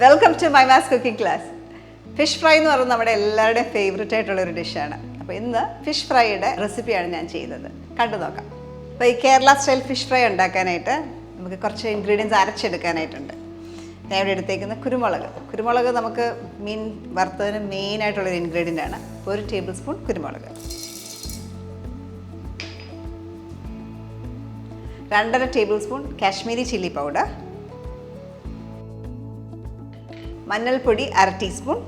Welcome to my mass cooking class. Fish fry എന്ന് പറയുന്നത് നമ്മുടെ എല്ലാവരുടെയും ഫേവറേറ്റ് ആയിട്ടുള്ളൊരു ഡിഷാണ്. അപ്പോൾ ഇന്ന് ഫിഷ് ഫ്രൈയുടെ റെസിപ്പിയാണ് ഞാൻ ചെയ്യുന്നത്. കണ്ടു നോക്കാം. അപ്പോൾ ഈ കേരള സ്റ്റൈൽ ഫിഷ് ഫ്രൈ ഉണ്ടാക്കാനായിട്ട് നമുക്ക് കുറച്ച് ഇൻഗ്രീഡിയൻസ് അരച്ചെടുക്കാനായിട്ടുണ്ട്. ഞാൻ ഇവിടെ എടുത്തേക്കുന്ന കുരുമുളക് നമുക്ക് മീൻ വറുത്തതിന് മെയിനായിട്ടുള്ളൊരു ഇൻഗ്രീഡിയൻ്റ് ആണ്. 1 ടേബിൾ സ്പൂൺ കുരുമുളക്, 2.5 table spoon Kashmiri chilli powder, മഞ്ഞൾപ്പൊടി 1/2 ടീസ്പൂൺ,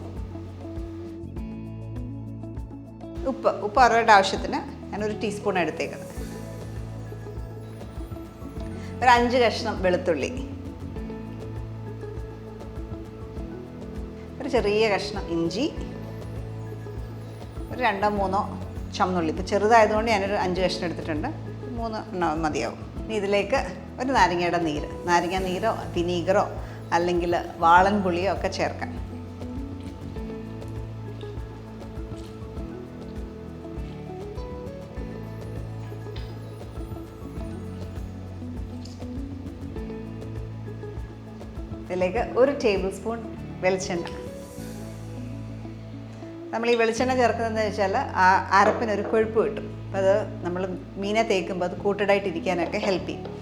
ഉപ്പ് അവരുടെ ആവശ്യത്തിന് ഞാനൊരു ടീസ്പൂൺ എടുത്തേക്കുന്നത്, ഒരു 5 കഷ്ണം വെളുത്തുള്ളി, ഒരു ചെറിയ കഷ്ണം ഇഞ്ചി, ഒരു 2-3 ചുവന്നുള്ളി. ഇപ്പോൾ ചെറുതായതുകൊണ്ട് ഞാനൊരു 5 കഷ്ണം എടുത്തിട്ടുണ്ട്, 3 എണ്ണം മതിയാവും. ഇനി ഇതിലേക്ക് ഒരു നാരങ്ങ നീരോ വിനീഗറോ അല്ലെങ്കിൽ വാളൻ പുളിയോ ഒക്കെ ചേർക്കാം. ഇതിലേക്ക് 1 ടേബിൾ സ്പൂൺ വെളിച്ചെണ്ണ. നമ്മൾ ഈ വെളിച്ചെണ്ണ ചേർക്കുന്നതെന്ന് വെച്ചാൽ ആ അരപ്പിനൊരു കൊഴുപ്പ് കിട്ടും. അപ്പോൾ അത് നമ്മൾ മീനെ തേക്കുമ്പോൾ അത് കൂട്ടഡായിട്ടിരിക്കാനൊക്കെ ഹെൽപ്പ് ചെയ്യും.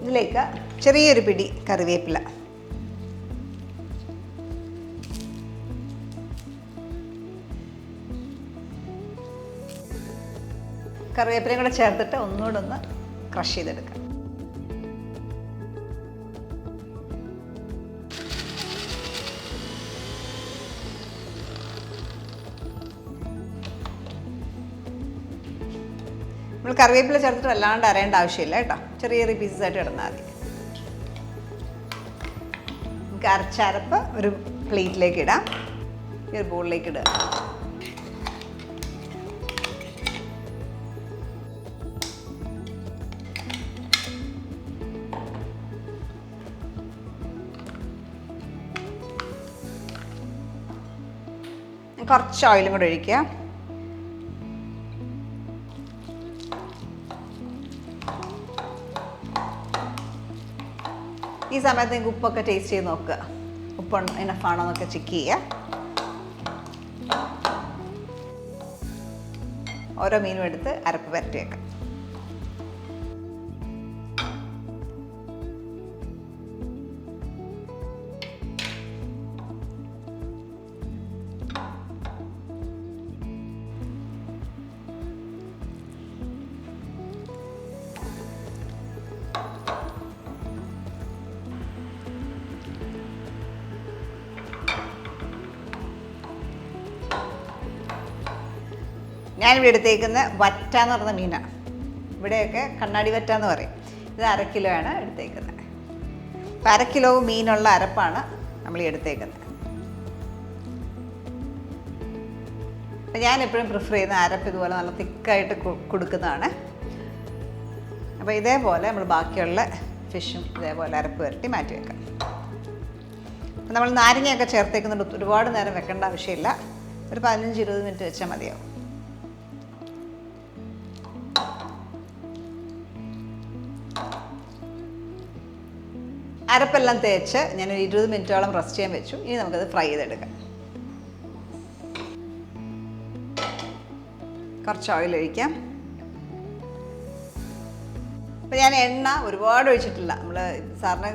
ഇതിലേക്ക് ചെറിയൊരു പിടി കറിവേപ്പില, കറിവേപ്പിലയും കൂടെ ചേർത്തിട്ട് ഒന്നുകൂടെ ഒന്ന് ക്രഷ് ചെയ്തെടുക്കാം. നമ്മൾ കറിവേപ്പില ചേർത്തിട്ട് വല്ലാണ്ട് അരയേണ്ട ആവശ്യമില്ല കേട്ടോ. ചെറിയ പീസസ് ആയിട്ട് ഇടുന്നാൽ മതി. നമുക്ക് അരച്ചരപ്പ് ഒരു പ്ലേറ്റിലേക്ക് ഇടാം. ഈ ഒരു ബോളിലേക്ക് ഇടുക. കുറച്ച് ഓയിലും കൂടെ ഒഴിക്കുക. ഈ സമയത്ത് നിങ്ങൾക്ക് ഉപ്പൊക്കെ ടേസ്റ്റ് ചെയ്ത് നോക്കുക. ഉപ്പ് ഇനഫാണോ എന്നൊക്കെ ചെക്ക് ചെയ്യുക. ഓരോ മീനും എടുത്ത് അരപ്പ് പരട്ടി വെക്കാം. ഞാനിവിടെ എടുത്തേക്കുന്ന വറ്റ എന്ന് പറഞ്ഞ മീനാണ്. ഇവിടെയൊക്കെ കണ്ണാടി വറ്റ എന്ന് പറയും. ഇത് 1/2 കിലോ ആണ് എടുത്തേക്കുന്നത്. അപ്പോൾ 1/2 കിലോ മീനുള്ള അരപ്പാണ് നമ്മൾ ഈ എടുത്തേക്കുന്നത്. അപ്പം ഞാൻ എപ്പോഴും പ്രിഫർ ചെയ്യുന്ന അരപ്പ് ഇതുപോലെ നല്ല തിക്കായിട്ട് കൊടുക്കുന്നതാണ്. അപ്പോൾ ഇതേപോലെ നമ്മൾ ബാക്കിയുള്ള ഫിഷും ഇതേപോലെ അരപ്പ് വരട്ടി മാറ്റി വെക്കാം. അപ്പം നമ്മൾ നാരങ്ങയൊക്കെ ചേർത്തേക്കുന്നുണ്ട്. ഒരുപാട് നേരം വെക്കേണ്ട ആവശ്യമില്ല. ഒരു 15-20 മിനിറ്റ് വെച്ചാൽ മതിയാവും. അരപ്പെല്ലാം തേച്ച് ഞാനൊരു 20 മിനിറ്റോളം റെസ്റ്റ് ചെയ്യാൻ വെച്ചു. ഇനി നമുക്കത് ഫ്രൈ ചെയ്തെടുക്കാം. കുറച്ച് ഓയിൽ ഒഴിക്കാം. അപ്പോൾ ഞാൻ എണ്ണ ഒരുപാട് ഒഴിച്ചിട്ടില്ല. നമ്മൾ സാറിന്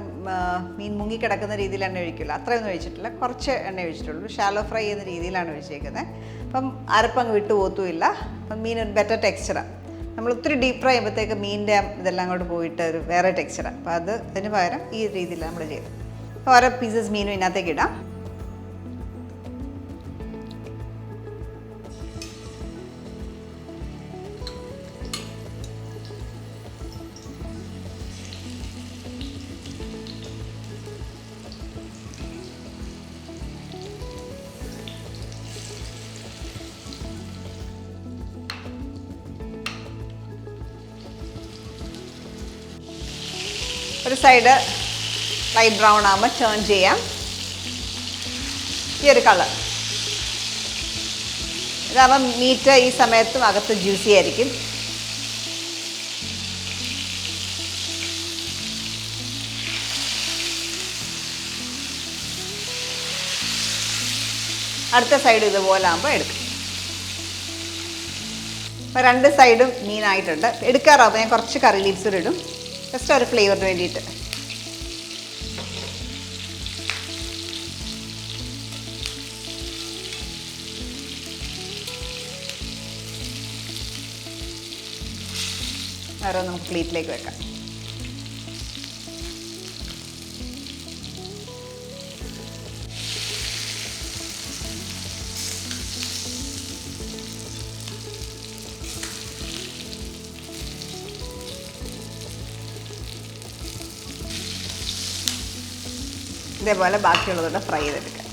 മീൻ മുങ്ങിക്കിടക്കുന്ന രീതിയിൽ എണ്ണ ഒഴിക്കില്ല, അത്രയൊന്നും ഒഴിച്ചിട്ടില്ല. കുറച്ച് എണ്ണ ഒഴിച്ചിട്ടുള്ളൂ. ഷാലോ ഫ്രൈ ചെയ്യുന്ന രീതിയിലാണ് ഒഴിച്ചേക്കുന്നത്. അപ്പം അരപ്പങ്ങ് വിട്ടു പോത്തുമില്ല. അപ്പം മീൻ ഒരു ബെറ്റർ ടെക്സ്ചറാണ്. നമ്മൾ ഒത്തിരി ഡീപ്പ് ഫ്രൈ ചെയ്യുമ്പോഴത്തേക്ക് മീനിൻ്റെ ഇതെല്ലാം അങ്ങോട്ട് പോയിട്ട് ഒരു വേറെ ടെക്സ്ചറാണ്. അപ്പോൾ അതിന് പകരം ഈ രീതിയിൽ നമ്മൾ ചെയ്യും. അപ്പോൾ ഓരോ പീസസ് മീനും ഇതിനകത്തേക്ക് ഇടാം. ഒരു സൈഡ് ലൈറ്റ് ബ്രൗൺ ആകുമ്പോൾ ടേൺ ചെയ്യാം. ഈ ഒരു കളർ ഇതാകുമ്പോൾ മീറ്റ് ഈ സമയത്തും അകത്ത് ജ്യൂസി ആയിരിക്കും. അടുത്ത സൈഡ് ഇതുപോലെ ആകുമ്പോൾ എടുക്കും. അപ്പോൾ രണ്ട് സൈഡും മീനായിട്ടുണ്ട്. എടുക്കാറാകുമ്പോൾ ഞാൻ കുറച്ച് കറി ലീവ്സ് കൂടെ ഇടും, ജസ്റ്റ് ഒരു ഫ്ലേവറിന് വേണ്ടിയിട്ട്. വേറെ നമുക്ക് പ്ലേറ്റിലേക്ക് വെക്കാം. ഇതേപോലെ ബാക്കിയുള്ളതോടെ ഫ്രൈ ചെയ്തെടുക്കാം.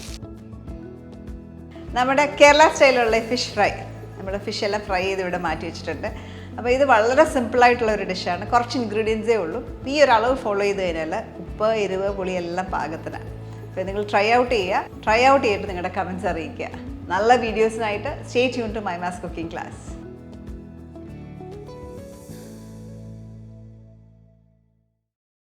നമ്മുടെ കേരള സ്റ്റൈലുള്ള ഫിഷ് ഫ്രൈ, നമ്മുടെ ഫിഷ് എല്ലാം ഫ്രൈ ചെയ്ത് ഇവിടെ മാറ്റി വെച്ചിട്ടുണ്ട്. അപ്പോൾ ഇത് വളരെ സിമ്പിളായിട്ടുള്ള ഒരു ഡിഷാണ്. കുറച്ച് ഇൻഗ്രീഡിയൻസേ ഉള്ളൂ. ഈ ഒരു അളവ് ഫോളോ ചെയ്ത് കഴിഞ്ഞാൽ ഉപ്പ്, എരിവ്, പുളി എല്ലാം പാകത്തിനാണ്. അപ്പോൾ നിങ്ങൾ ട്രൈ ഔട്ട് ചെയ്തിട്ട് നിങ്ങളുടെ കമൻറ്റ്സ് അറിയിക്കുക. നല്ല വീഡിയോസിനായിട്ട് സ്റ്റേ ട്യൂൺ ടു മൈമാസ് കുക്കിംഗ് ക്ലാസ്.